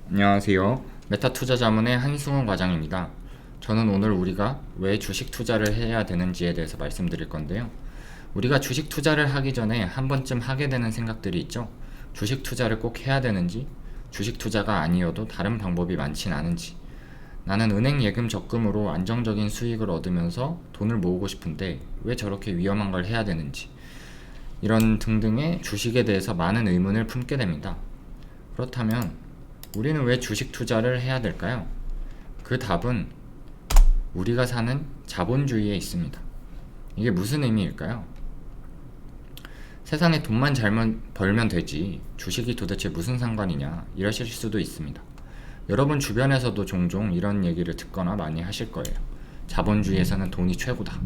안녕하세요. 메타 투자 자문의 한승훈 과장입니다. 저는 오늘 우리가 왜 주식 투자를 해야 되는지에 대해서 말씀드릴 건데요. 우리가 주식 투자를 하기 전에 한 번쯤 하게 되는 생각들이 있죠. 주식 투자를 꼭 해야 되는지, 주식 투자가 아니어도 다른 방법이 많진 않은지, 나는 은행 예금 적금으로 안정적인 수익을 얻으면서 돈을 모으고 싶은데 왜 저렇게 위험한 걸 해야 되는지, 이런 등등의 주식에 대해서 많은 의문을 품게 됩니다. 그렇다면 우리는 왜 주식 투자를 해야 될까요? 그 답은 우리가 사는 자본주의에 있습니다. 이게 무슨 의미일까요? 세상에 돈만 잘 벌면 되지 주식이 도대체 무슨 상관이냐 이러실 수도 있습니다. 여러분 주변에서도 종종 이런 얘기를 듣거나 많이 하실 거예요. 자본주의에서는 돈이 최고다.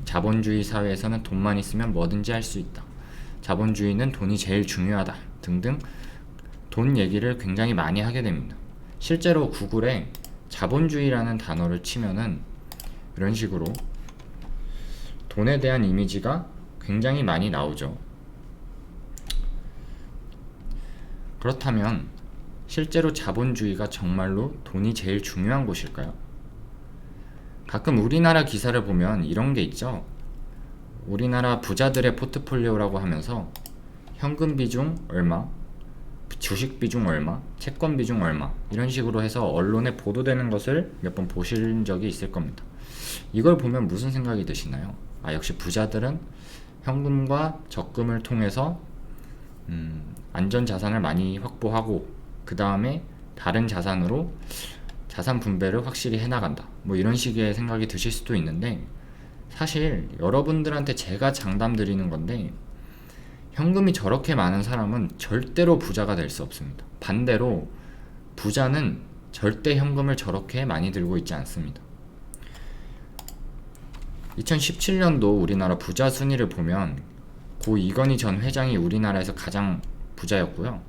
자본주의 사회에서는 돈만 있으면 뭐든지 할 수 있다. 자본주의는 돈이 제일 중요하다. 등등 돈 얘기를 굉장히 많이 하게 됩니다. 실제로 구글에 자본주의라는 단어를 치면은 이런 식으로 돈에 대한 이미지가 굉장히 많이 나오죠. 그렇다면 실제로 자본주의가 정말로 돈이 제일 중요한 곳일까요? 가끔 우리나라 기사를 보면 이런 게 있죠. 우리나라 부자들의 포트폴리오라고 하면서 현금 비중 얼마, 주식 비중 얼마, 채권 비중 얼마 이런 식으로 해서 언론에 보도되는 것을 몇 번 보신 적이 있을 겁니다. 이걸 보면 무슨 생각이 드시나요? 역시 부자들은 현금과 적금을 통해서 안전 자산을 많이 확보하고 그 다음에 다른 자산으로 자산 분배를 확실히 해나간다. 뭐 이런 식의 생각이 드실 수도 있는데 사실 여러분들한테 제가 장담 드리는 건데 현금이 저렇게 많은 사람은 절대로 부자가 될 수 없습니다. 반대로 부자는 절대 현금을 저렇게 많이 들고 있지 않습니다. 2017년도 우리나라 부자 순위를 보면 고 이건희 전 회장이 우리나라에서 가장 부자였고요.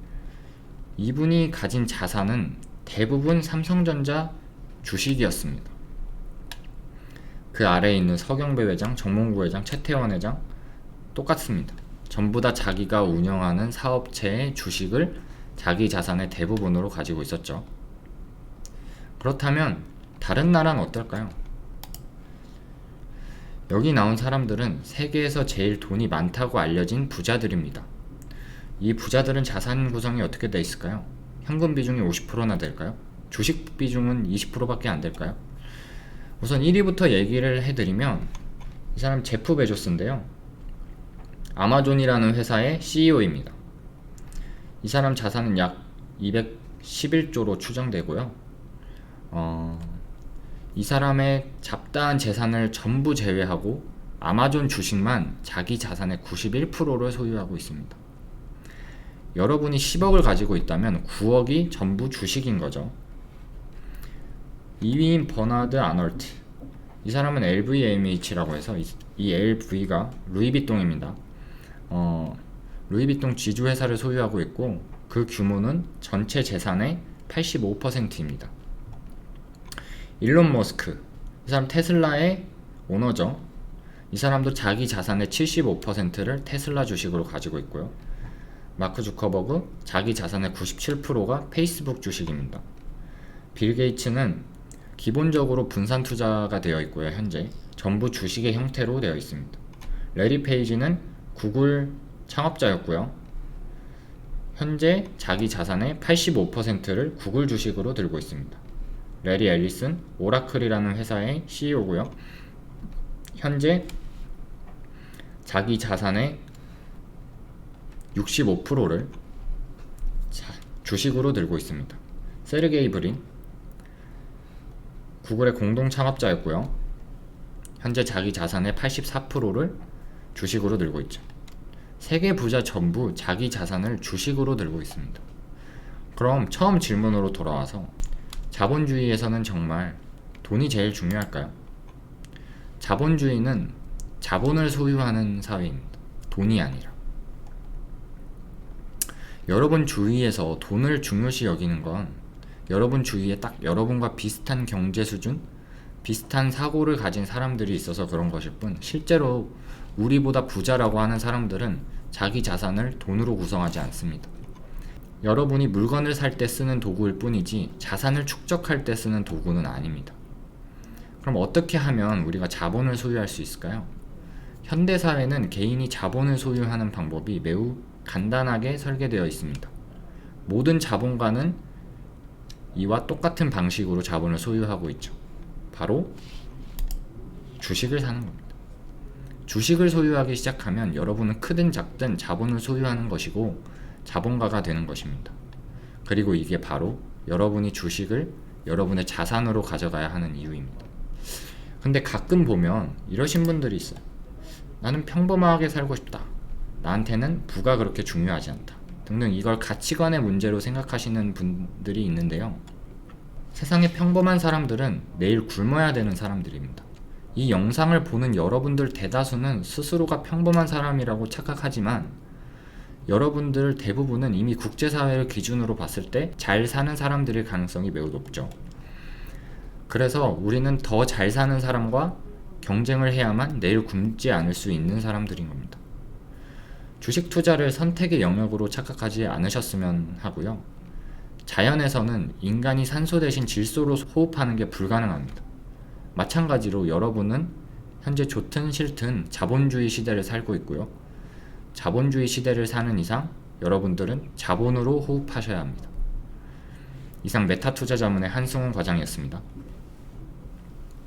이분이 가진 자산은 대부분 삼성전자 주식이었습니다. 그 아래에 있는 서경배 회장, 정몽구 회장, 최태원 회장 똑같습니다. 전부 다 자기가 운영하는 사업체의 주식을 자기 자산의 대부분으로 가지고 있었죠. 그렇다면 다른 나라는 어떨까요? 여기 나온 사람들은 세계에서 제일 돈이 많다고 알려진 부자들입니다. 이 부자들은 자산 구성이 어떻게 돼 있을까요? 현금 비중이 50%나 될까요? 주식 비중은 20%밖에 안 될까요? 우선 1위부터 얘기를 해드리면 이 사람 제프 베조스인데요. 아마존이라는 회사의 CEO입니다. 이 사람 자산은 약 211조로 추정되고요. 이 사람의 잡다한 재산을 전부 제외하고 아마존 주식만 자기 자산의 91%를 소유하고 있습니다. 여러분이 10억을 가지고 있다면 9억이 전부 주식인 거죠. 2위인 버나드 아널트. 이 사람은 LVMH라고 해서 이 LV가 루이비통입니다. 루이비통 지주회사를 소유하고 있고 그 규모는 전체 재산의 85%입니다. 일론 머스크, 이 사람 테슬라의 오너죠. 이 사람도 자기 자산의 75%를 테슬라 주식으로 가지고 있고요. 마크 주커버그, 자기 자산의 97%가 페이스북 주식입니다. 빌 게이츠는 기본적으로 분산 투자가 되어 있고요. 현재 전부 주식의 형태로 되어 있습니다. 레리 페이지는 구글 창업자였고요. 현재 자기 자산의 85%를 구글 주식으로 들고 있습니다. 레리 앨리슨, 오라클이라는 회사의 CEO고요. 현재 자기 자산의 65%를 주식으로 들고 있습니다. 세르게이 브린, 구글의 공동 창업자였고요. 현재 자기 자산의 84%를 주식으로 들고 있죠. 세계 부자 전부 자기 자산을 주식으로 들고 있습니다. 그럼 처음 질문으로 돌아와서 자본주의에서는 정말 돈이 제일 중요할까요? 자본주의는 자본을 소유하는 사회입니다. 돈이 아니라. 여러분 주위에서 돈을 중요시 여기는 건 여러분 주위에 딱 여러분과 비슷한 경제 수준, 비슷한 사고를 가진 사람들이 있어서 그런 것일 뿐 실제로 우리보다 부자라고 하는 사람들은 자기 자산을 돈으로 구성하지 않습니다. 여러분이 물건을 살 때 쓰는 도구일 뿐이지 자산을 축적할 때 쓰는 도구는 아닙니다. 그럼 어떻게 하면 우리가 자본을 소유할 수 있을까요? 현대사회는 개인이 자본을 소유하는 방법이 매우 간단하게 설계되어 있습니다. 모든 자본가는 이와 똑같은 방식으로 자본을 소유하고 있죠. 바로 주식을 사는 겁니다. 주식을 소유하기 시작하면 여러분은 크든 작든 자본을 소유하는 것이고 자본가가 되는 것입니다. 그리고 이게 바로 여러분이 주식을 여러분의 자산으로 가져가야 하는 이유입니다. 근데 가끔 보면 이러신 분들이 있어요. 나는 평범하게 살고 싶다. 나한테는 부가 그렇게 중요하지 않다. 등등 이걸 가치관의 문제로 생각하시는 분들이 있는데요. 세상의 평범한 사람들은 내일 굶어야 되는 사람들입니다. 이 영상을 보는 여러분들 대다수는 스스로가 평범한 사람이라고 착각하지만 여러분들 대부분은 이미 국제사회를 기준으로 봤을 때 잘 사는 사람들일 가능성이 매우 높죠. 그래서 우리는 더 잘 사는 사람과 경쟁을 해야만 내일 굶지 않을 수 있는 사람들인 겁니다. 주식 투자를 선택의 영역으로 착각하지 않으셨으면 하고요. 자연에서는 인간이 산소 대신 질소로 호흡하는 게 불가능합니다. 마찬가지로 여러분은 현재 좋든 싫든 자본주의 시대를 살고 있고요. 자본주의 시대를 사는 이상 여러분들은 자본으로 호흡하셔야 합니다. 이상 메타투자자문의 한승훈 과장이었습니다.